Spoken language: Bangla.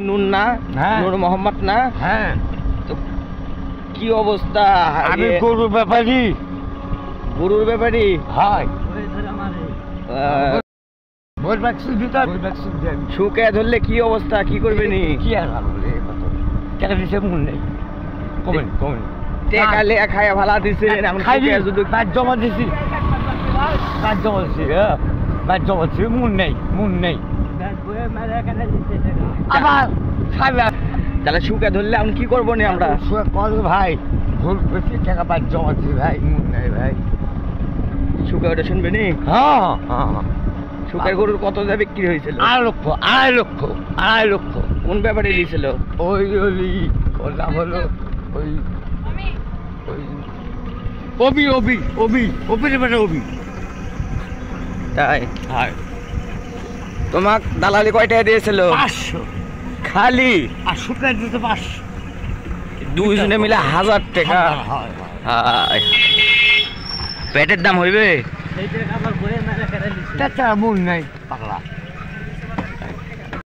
নুন না, নূর মোহাম্মদ না? হ্যাঁ। তো কি অবস্থা? আমি গরুর ব্যাপারী। গরুর ব্যাপারী? হয়। শুকে ধরলে কি অবস্থা, কি করবে নি? কি আর টাকা দিছে মন নেই। কমেন কমেন টাকা লেয়া খায়া ভালা দিছে, শুধু কাজ জমা দিছি, কাজ জমা দিছি, কাজ জমা দিছি, মন নেই, মন নেই। আবার তাহলে শুকে ধরলে আমি কি করবো নি আমরা? ভাই ভুল করছি, টাকা পাঁচ জমা দিছি ভাই, মন নেই ভাই। শুকে ওটা শুনবে নি? হ্যাঁ হ্যাঁ। শুকের গরুর কত যা বিক্রি হয়েছিল? 2.5 লক্ষ। কোন ব্যাপারে দিয়েছিল? ওই ওর নাম হলো ওই অবি। তাই? হ্যাঁ। তোমাক দালালি কয় টাকা দিয়েছিল? 500 খালি? আর শুকাই দিতে 500। দুইজনে মিলে 1000 টাকা। হায়, পেটের দাম হইবে? মন নাই পাগলা।